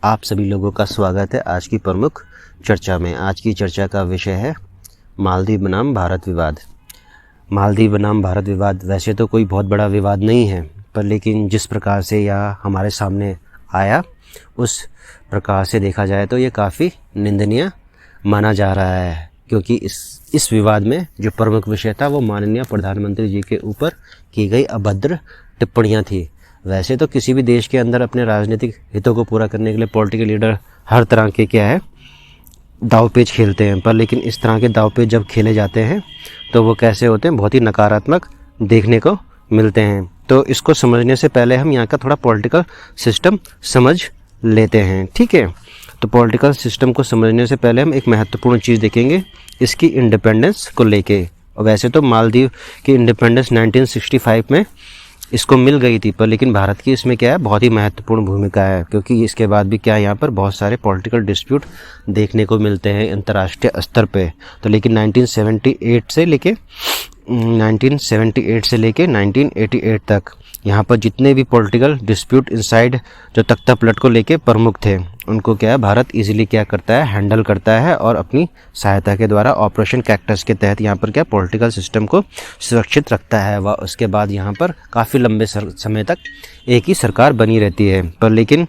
आप सभी लोगों का स्वागत है आज की प्रमुख चर्चा में। आज की चर्चा का विषय है मालदीव बनाम भारत विवाद। मालदीव बनाम भारत विवाद वैसे तो कोई बहुत बड़ा विवाद नहीं है, पर लेकिन जिस प्रकार से यह हमारे सामने आया उस प्रकार से देखा जाए तो ये काफ़ी निंदनीय माना जा रहा है, क्योंकि इस विवाद में जो प्रमुख विषय था वो माननीय प्रधानमंत्री जी के ऊपर की गई अभद्र टिप्पणियाँ थी। वैसे तो किसी भी देश के अंदर अपने राजनीतिक हितों को पूरा करने के लिए पॉलिटिकल लीडर हर तरह के दावपेच खेलते हैं, पर लेकिन इस तरह के दावपेच जब खेले जाते हैं तो वो कैसे होते हैं, बहुत ही नकारात्मक देखने को मिलते हैं। तो इसको समझने से पहले हम यहाँ का थोड़ा पॉलिटिकल सिस्टम समझ लेते हैं, ठीक है। तो पॉलिटिकल सिस्टम को समझने से पहले हम एक महत्वपूर्ण चीज़ देखेंगे, इसकी इंडिपेंडेंस को लेके। और वैसे तो मालदीव की इंडिपेंडेंस 1965 में इसको मिल गई थी, पर लेकिन भारत की इसमें बहुत ही महत्वपूर्ण भूमिका है, क्योंकि इसके बाद भी यहाँ पर बहुत सारे पॉलिटिकल डिस्प्यूट देखने को मिलते हैं अंतर्राष्ट्रीय स्तर पे। तो लेकिन 1978 से लेके 1988 तक यहाँ पर जितने भी पॉलिटिकल डिस्प्यूट इनसाइड जो तख्ता पलट को लेके प्रमुख थे, उनको भारत इजीली करता है, हैंडल करता है और अपनी सहायता के द्वारा ऑपरेशन कैक्टस के तहत यहाँ पर पॉलिटिकल सिस्टम को सुरक्षित रखता है। व उसके बाद यहाँ पर काफ़ी लंबे समय तक एक ही सरकार बनी रहती है। पर लेकिन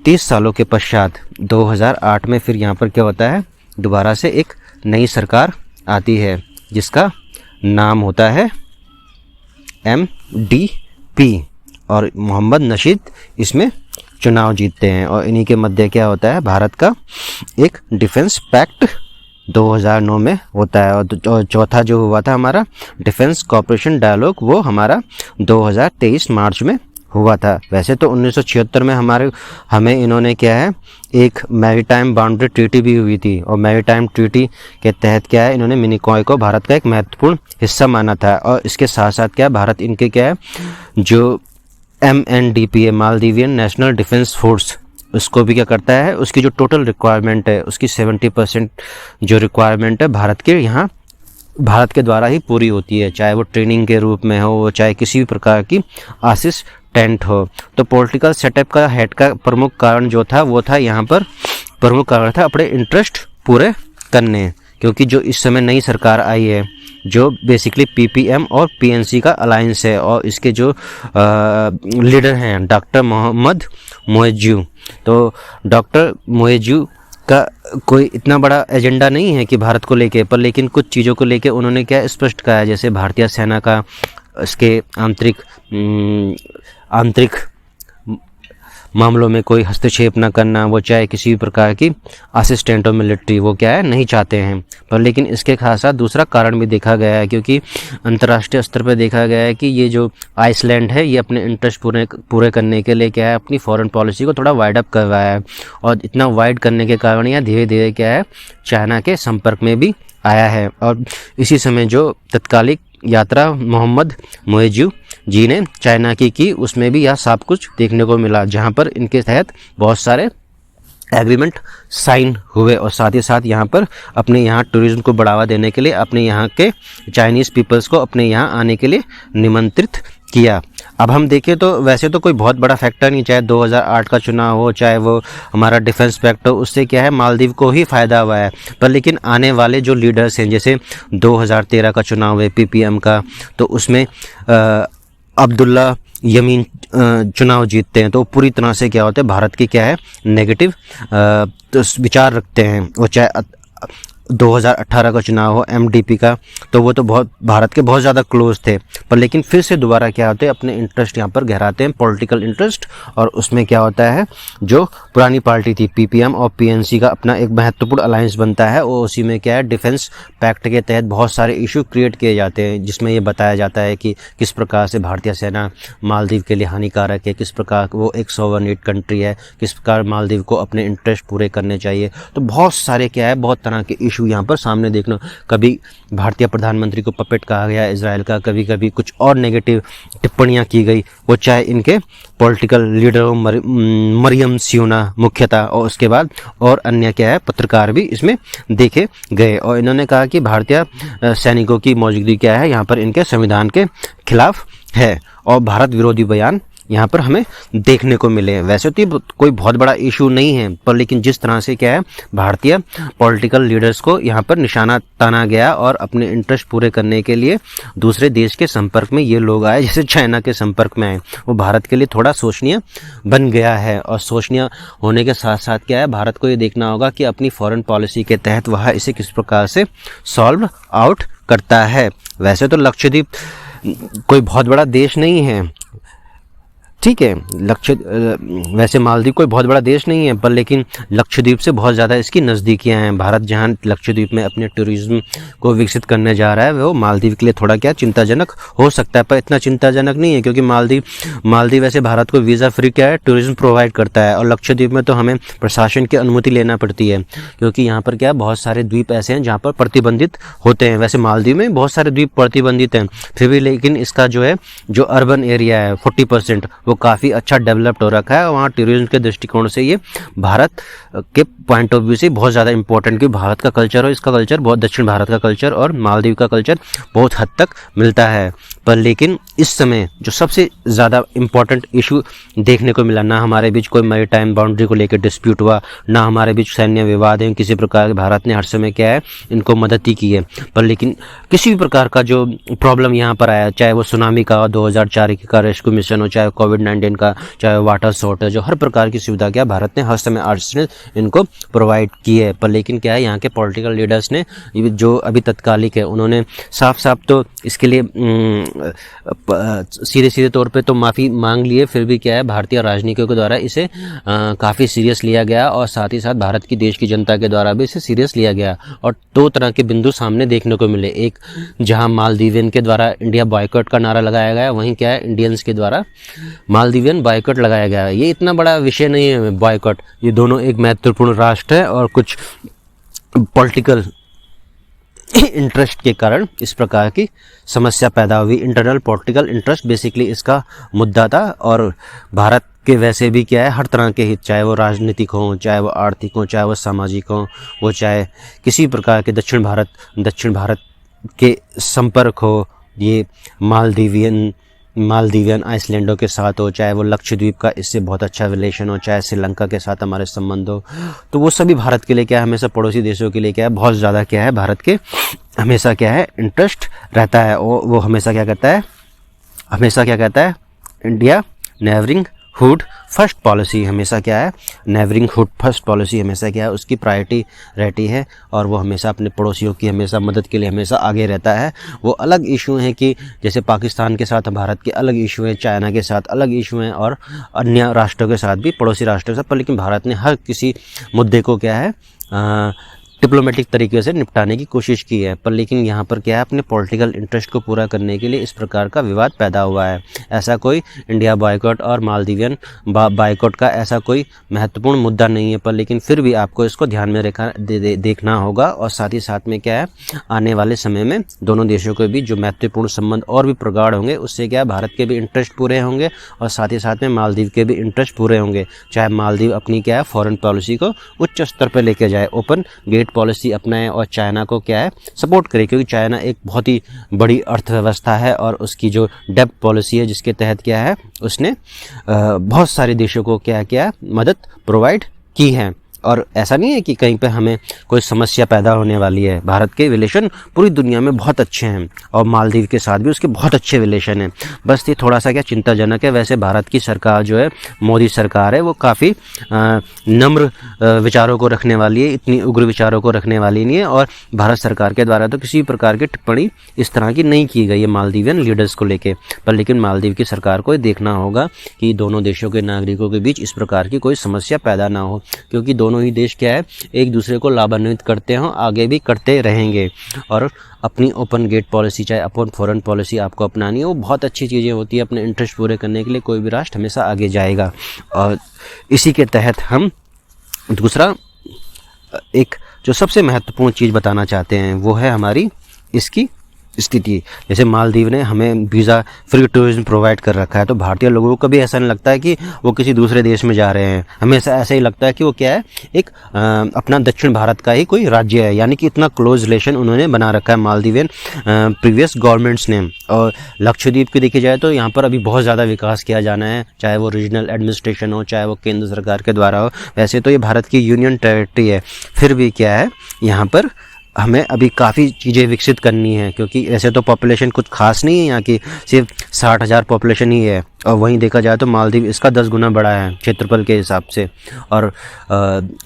30 सालों के पश्चात 2008 में फिर यहाँ पर होता है, दोबारा से एक नई सरकार आती है जिसका नाम होता है MDP, और मोहम्मद नशीद इसमें चुनाव जीतते हैं। और इन्हीं के मध्य होता है, भारत का एक डिफेंस पैक्ट 2009 में होता है। और चौथा जो हुआ था हमारा डिफेंस कॉपरेशन डायलॉग, वो हमारा 2023 मार्च में हुआ था। वैसे तो 1976 में हमें इन्होंने एक मैरीटाइम बाउंड्री ट्रीटी भी हुई थी, और मैरीटाइम ट्रीटी के तहत इन्होंने मिनिकॉय को भारत का एक महत्वपूर्ण हिस्सा माना था। और इसके साथ साथ भारत इनके जो MNDP है, मालदीवियन नेशनल डिफेंस फोर्स, उसको भी करता है। उसकी जो टोटल रिक्वायरमेंट है उसकी 70% जो रिक्वायरमेंट है भारत के द्वारा ही पूरी होती है, चाहे वो ट्रेनिंग के रूप में हो, चाहे किसी भी प्रकार की असिस्टेंट हो। तो पॉलिटिकल सेटअप का हेड का प्रमुख कारण जो था वो था, यहाँ पर प्रमुख कारण था अपने इंटरेस्ट पूरे करने, क्योंकि जो इस समय नई सरकार आई है जो बेसिकली PPM और PNC का अलायंस है, और इसके जो लीडर हैं डॉक्टर मोहम्मद मोइज्जू। तो डॉक्टर मोइज्जू का कोई इतना बड़ा एजेंडा नहीं है कि भारत को लेके, पर लेकिन कुछ चीज़ों को लेके उन्होंने स्पष्ट कहा है, जैसे भारतीय सेना का इसके आंतरिक मामलों में कोई हस्तक्षेप न करना, वो चाहे किसी भी प्रकार की असिस्टेंट और मिलिट्री वो नहीं चाहते हैं। पर लेकिन इसके खास साथ दूसरा कारण भी देखा गया है, क्योंकि अंतर्राष्ट्रीय स्तर पर देखा गया है कि ये जो आइसलैंड है ये अपने इंटरेस्ट पूरे करने के लिए अपनी फॉरेन पॉलिसी को थोड़ा वाइड अप कर रहा है, और इतना वाइड करने के कारण यह धीरे धीरे चाइना के संपर्क में भी आया है। और इसी समय जो तत्कालिक यात्रा मोहम्मद मोइज्जू जी ने चाइना की उसमें भी यह सब कुछ देखने को मिला, जहां पर इनके तहत बहुत सारे एग्रीमेंट साइन हुए, और साथ ही साथ यहाँ पर अपने यहाँ टूरिज्म को बढ़ावा देने के लिए अपने यहाँ के चाइनीज़ पीपल्स को अपने यहाँ आने के लिए निमंत्रित किया। अब हम देखें तो वैसे तो कोई बहुत बड़ा फैक्टर नहीं, चाहे 2008 का चुनाव हो, चाहे वो हमारा डिफेंस पैक्ट हो, उससे मालदीव को ही फ़ायदा हुआ है। पर लेकिन आने वाले जो लीडर्स हैं, जैसे 2013 का चुनाव है PPM का, तो उसमें अब्दुल्ला यमीन चुनाव जीतते हैं, तो पूरी तरह से होता है, भारत की नेगेटिव तो विचार रखते हैं। वो चाहे 2018 का चुनाव हो MDP का, तो वो तो बहुत भारत के बहुत ज़्यादा क्लोज थे, पर लेकिन फिर से दोबारा होते हैं, अपने इंटरेस्ट यहाँ पर गहराते हैं, पॉलिटिकल इंटरेस्ट। और उसमें होता है, जो पुरानी पार्टी थी PPM और PNC का अपना एक महत्वपूर्ण अलायंस बनता है, और उसी में डिफेंस पैक्ट के तहत बहुत सारे इशू क्रिएट किए जाते हैं, जिसमें ये बताया जाता है कि किस प्रकार से भारतीय सेना मालदीव के लिए हानिकारक है, किस प्रकार वो एक सॉवरेन कंट्री है, किस प्रकार मालदीव को अपने इंटरेस्ट पूरे करने चाहिए। तो बहुत सारे बहुत तरह के इशू यहाँ पर सामने देखना, कभी भारतीय प्रधानमंत्री को पपेट कहा गया इजराइल का, कभी कभी कुछ और नेगेटिव टिप्पणियाँ की गई, वो चाहे इनके पॉलिटिकल लीडरों मरियम सियोना मुख्यतः, और उसके बाद और अन्य पत्रकार भी इसमें देखे गए। और इन्होंने कहा कि भारतीय सैनिकों की मौजूदगी यहाँ पर इनके संविधान के खिलाफ है, और भारत विरोधी बयान यहाँ पर हमें देखने को मिले। वैसे तो ये कोई बहुत बड़ा इशू नहीं है, पर लेकिन जिस तरह से क्या है भारतीय पॉलिटिकल लीडर्स को यहाँ पर निशाना ताना गया और अपने इंटरेस्ट पूरे करने के लिए दूसरे देश के संपर्क में ये लोग आए, जैसे चाइना के संपर्क में आए, वो भारत के लिए थोड़ा शोचनीय बन गया है। और शोचनीय होने के साथ साथ क्या है, भारत को ये देखना होगा कि अपनी फॉरेन पॉलिसी के तहत वह इसे किस प्रकार से सॉल्व आउट करता है। वैसे तो लक्षद्वीप कोई बहुत बड़ा देश नहीं है, ठीक है, वैसे मालदीव कोई बहुत बड़ा देश नहीं है, पर लेकिन लक्षद्वीप से बहुत ज़्यादा इसकी नज़दीकियाँ हैं। भारत जहाँ लक्षद्वीप में अपने टूरिज्म को विकसित करने जा रहा है वो मालदीव के लिए थोड़ा क्या चिंताजनक हो सकता है, पर इतना चिंताजनक नहीं है, क्योंकि मालदीव वैसे भारत को वीज़ा फ्री क्या है टूरिज्म प्रोवाइड करता है। और लक्षद्वीप में तो हमें प्रशासन की अनुमति लेना पड़ती है, क्योंकि यहाँ पर क्या बहुत सारे द्वीप ऐसे हैं जहाँ पर प्रतिबंधित होते हैं। वैसे मालदीव में बहुत सारे द्वीप प्रतिबंधित हैं, फिर भी लेकिन इसका जो अर्बन एरिया है 40% वो काफ़ी अच्छा डेवलप्ड हो रखा है। वहाँ टूरिज्म के दृष्टिकोण से ये भारत के पॉइंट ऑफ व्यू से बहुत ज़्यादा इंपॉर्टेंट, क्योंकि भारत का कल्चर और इसका कल्चर बहुत, दक्षिण भारत का कल्चर और मालदीव का कल्चर बहुत हद तक मिलता है। पर लेकिन इस समय जो सबसे ज़्यादा इम्पोर्टेंट इशू देखने को मिला, ना हमारे बीच कोई मैरीटाइम बाउंड्री को लेकर डिस्प्यूट हुआ, ना हमारे बीच सैन्य विवाद है किसी प्रकार के। भारत ने हर समय क्या है इनको मदद ही की है, पर लेकिन किसी भी प्रकार का जो प्रॉब्लम यहाँ पर आया, चाहे वो सुनामी का 2004 का रेस्क्यू मिशन हो, चाहे कोविड-19 का, चाहे वाटर शॉर्टेज, जो हर प्रकार की सुविधा क्या भारत ने हर समय आर्ट्स ने इनको प्रोवाइड की है। पर लेकिन क्या है यहाँ के पॉलिटिकल लीडर्स ने जो अभी तत्कालिक है उन्होंने साफ साफ तो इसके लिए सीधे सीधे तौर पे तो माफ़ी मांग लिए, फिर भी क्या है भारतीय राजनीतिकों के द्वारा इसे काफ़ी सीरियस लिया गया और साथ ही साथ भारत की देश की जनता के द्वारा भी इसे सीरियस लिया गया। और दो तरह के बिंदु सामने देखने को मिले, एक जहां मालदीवियन के द्वारा इंडिया बॉयकॉट का नारा लगाया गया, वहीं क्या है इंडियंस के द्वारा मालदीवियन बॉयकॉट लगाया गया। ये इतना बड़ा विषय नहीं है बॉयकॉट, ये दोनों एक महत्वपूर्ण राष्ट्र है और कुछ पॉलिटिकल इंटरेस्ट के कारण इस प्रकार की समस्या पैदा हुई। इंटरनल पॉलिटिकल इंटरेस्ट बेसिकली इसका मुद्दा था। और भारत के वैसे भी क्या है हर तरह के हित, चाहे वो राजनीतिक हों, चाहे वो आर्थिक हों, चाहे वो सामाजिक हों, वो चाहे किसी प्रकार के दक्षिण भारत के संपर्क हो, ये मालदीवियन आइसलैंडों के साथ हो, चाहे वो लक्षद्वीप का इससे बहुत अच्छा रिलेशन हो, चाहे श्रीलंका के साथ हमारे संबंध हो, तो वो सभी भारत के लिए क्या है, हमेशा पड़ोसी देशों के लिए क्या है बहुत ज़्यादा क्या है भारत के हमेशा क्या है इंटरेस्ट रहता है। वो हमेशा क्या कहता है इंडिया नेबरिंगहुड फर्स्ट पॉलिसी, हमेशा क्या है नेबरिंगहुड फर्स्ट पॉलिसी हमेशा क्या है उसकी प्रायोरिटी रहती है, और वो हमेशा अपने पड़ोसियों की हमेशा मदद के लिए हमेशा आगे रहता है। वो अलग इशू हैं कि जैसे पाकिस्तान के साथ भारत के अलग इशू हैं, चाइना के साथ अलग इशू हैं और अन्य राष्ट्रों के साथ भी, पड़ोसी राष्ट्रों के साथ, पर लेकिन भारत ने हर किसी मुद्दे को क्या है डिप्लोमेटिक तरीके से निपटाने की कोशिश की है। पर लेकिन यहाँ पर क्या है अपने पॉलिटिकल इंटरेस्ट को पूरा करने के लिए इस प्रकार का विवाद पैदा हुआ है। ऐसा कोई इंडिया बॉयकॉट और मालदीवियन बॉयकॉट का ऐसा कोई महत्वपूर्ण मुद्दा नहीं है, पर लेकिन फिर भी आपको इसको ध्यान में देखना होगा। और साथ ही साथ में क्या है आने वाले समय में दोनों देशों के बीच जो महत्वपूर्ण संबंध और भी प्रगाढ़ होंगे, उससे क्या है भारत के भी इंटरेस्ट पूरे होंगे और साथ ही साथ में मालदीव के भी इंटरेस्ट पूरे होंगे। चाहे मालदीव अपनी क्या है फॉरेन पॉलिसी को उच्च स्तर पर लेके जाए, ओपन गेट पॉलिसी अपनाए और चाइना को क्या है सपोर्ट करे, क्योंकि चाइना एक बहुत ही बड़ी अर्थव्यवस्था है और उसकी जो डेब्ट पॉलिसी है जिसके तहत क्या है उसने बहुत सारे देशों को क्या मदद प्रोवाइड की है। और ऐसा नहीं है कि कहीं पे हमें कोई समस्या पैदा होने वाली है। भारत के रिलेशन पूरी दुनिया में बहुत अच्छे हैं और मालदीव के साथ भी उसके बहुत अच्छे रिलेशन हैं। बस ये थोड़ा सा क्या चिंताजनक है। वैसे भारत की सरकार जो है मोदी सरकार है वो काफ़ी नम्र विचारों को रखने वाली है, इतनी उग्र विचारों को रखने वाली नहीं है। और भारत सरकार के द्वारा तो किसी प्रकार की टिप्पणी इस तरह की नहीं की गई है मालदीवियन लीडर्स को लेके। पर लेकिन मालदीव की सरकार को देखना होगा कि दोनों देशों के नागरिकों के बीच इस प्रकार की कोई समस्या पैदा ना हो, क्योंकि दोनों ही देश क्या है एक दूसरे को लाभान्वित करते हों, आगे भी करते रहेंगे। और अपनी ओपन गेट पॉलिसी चाहे अपन फॉरेन पॉलिसी आपको अपनानी है, वो बहुत अच्छी चीज़ें होती है। अपने इंटरेस्ट पूरे करने के लिए कोई भी राष्ट्र हमेशा आगे जाएगा। और इसी के तहत हम दूसरा एक जो सबसे महत्वपूर्ण चीज़ बताना चाहते हैं वो है हमारी इसकी स्थिति। जैसे मालदीव ने हमें वीज़ा फ्री टूरिज्म प्रोवाइड कर रखा है, तो भारतीय लोगों को कभी ऐसा नहीं लगता है कि वो किसी दूसरे देश में जा रहे हैं। हमेशा ऐसा ही लगता है कि वो क्या है, एक अपना दक्षिण भारत का ही कोई राज्य है। यानी कि इतना क्लोज रिलेशन उन्होंने बना रखा है मालदीवियन प्रीवियस गवर्नमेंट्स ने। और लक्षद्वीप की देखी जाए तो यहाँ पर अभी बहुत ज़्यादा विकास किया जाना है, चाहे वो रीजनल एडमिनिस्ट्रेशन हो, चाहे वो केंद्र सरकार के द्वारा हो। वैसे तो ये भारत की यूनियन टेरिटरी है, फिर भी क्या है, यहाँ पर हमें अभी काफ़ी चीज़ें विकसित करनी है, क्योंकि ऐसे तो पॉपुलेशन कुछ खास नहीं है यहाँ की, सिर्फ 60,000 पॉपुलेशन ही है। और वहीं देखा जाए तो मालदीव इसका 10 गुना बड़ा है क्षेत्रफल के हिसाब से। और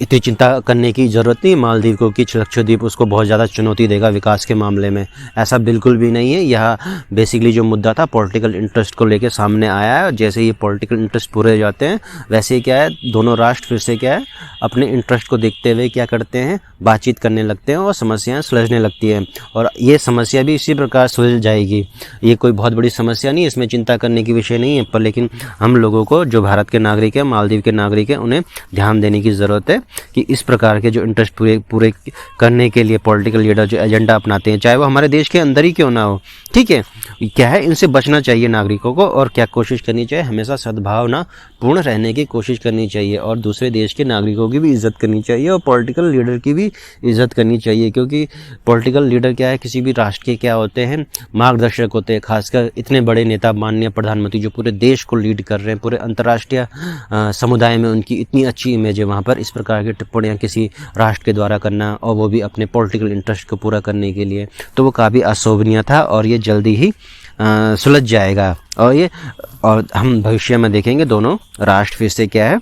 इतनी चिंता करने की ज़रूरत नहीं मालदीव को कि लक्षद्वीप उसको बहुत ज़्यादा चुनौती देगा विकास के मामले में, ऐसा बिल्कुल भी नहीं है। यह बेसिकली जो मुद्दा था पॉलिटिकल इंटरेस्ट को लेकर सामने आया है। जैसे ये पॉलिटिकल इंटरेस्ट पूरे हो जाते हैं, वैसे ही क्या है, दोनों राष्ट्र फिर से क्या है, अपने इंटरेस्ट को देखते हुए क्या करते हैं, बातचीत करने लगते हैं और समस्याएं सुलझने लगती हैं। और ये समस्या भी इसी प्रकार सुलझ जाएगी। ये कोई बहुत बड़ी समस्या नहीं है, इसमें चिंता करने की विषय नहीं है। पर लेकिन हम लोगों को, जो भारत के नागरिक हैं, मालदीव के नागरिक हैं, उन्हें ध्यान देने की ज़रूरत है कि इस प्रकार के जो इंटरेस्ट पूरे करने के लिए पॉलिटिकल लीडर जो एजेंडा अपनाते हैं, चाहे वो हमारे देश के अंदर ही क्यों ना हो, ठीक है, क्या है, इनसे बचना चाहिए नागरिकों को। और क्या कोशिश करनी चाहिए, हमेशा सद्भावना पूर्ण रहने की कोशिश करनी चाहिए और दूसरे देश के नागरिकों की भी इज्जत करनी चाहिए और पॉलिटिकल लीडर की भी इज्जत करनी चाहिए। क्योंकि पॉलिटिकल लीडर क्या है, किसी भी राष्ट्र के क्या होते हैं, मार्गदर्शक होते हैं। खासकर इतने बड़े नेता, माननीय प्रधानमंत्री, जो पूरे देश को लीड कर रहे हैं, पूरे अंतर्राष्ट्रीय समुदाय में उनकी इतनी अच्छी इमेज है, वहाँ पर इस प्रकार की टिप्पणियाँ किसी राष्ट्र के द्वारा करना, और वो भी अपने पॉलिटिकल इंटरेस्ट को पूरा करने के लिए, तो वो काफ़ी अशोभनीय था। और ये जल्दी ही सुलझ जाएगा और हम भविष्य में देखेंगे दोनों राष्ट्र फिर से क्या है,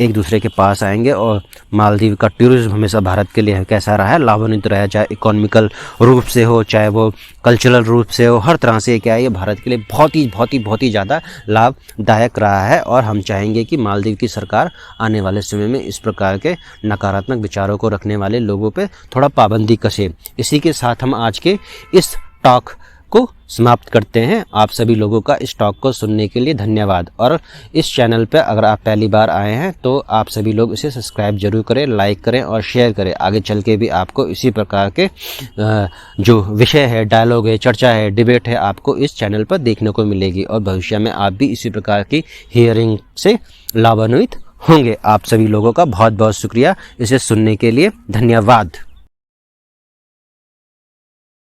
एक दूसरे के पास आएंगे। और मालदीव का टूरिज्म हमेशा भारत के लिए कैसा रहा है, लाभान्वित रहा है, चाहे इकोनॉमिकल रूप से हो, चाहे वो कल्चरल रूप से हो, हर तरह से क्या है, ये भारत के लिए बहुत ही ज़्यादा लाभदायक रहा है। और हम चाहेंगे कि मालदीव की सरकार आने वाले समय में इस प्रकार के नकारात्मक विचारों को रखने वाले लोगों पर थोड़ा पाबंदी कसे। इसी के साथ हम आज के इस टॉक को समाप्त करते हैं। आप सभी लोगों का इस टॉक को सुनने के लिए धन्यवाद। और इस चैनल पर अगर आप पहली बार आए हैं तो आप सभी लोग इसे सब्सक्राइब जरूर करें, लाइक करें और शेयर करें। आगे चल के भी आपको इसी प्रकार के जो विषय है, डायलॉग है, चर्चा है, डिबेट है, आपको इस चैनल पर देखने को मिलेगी। और भविष्य में आप भी इसी प्रकार की हियरिंग से लाभान्वित होंगे। आप सभी लोगों का बहुत बहुत शुक्रिया इसे सुनने के लिए, धन्यवाद।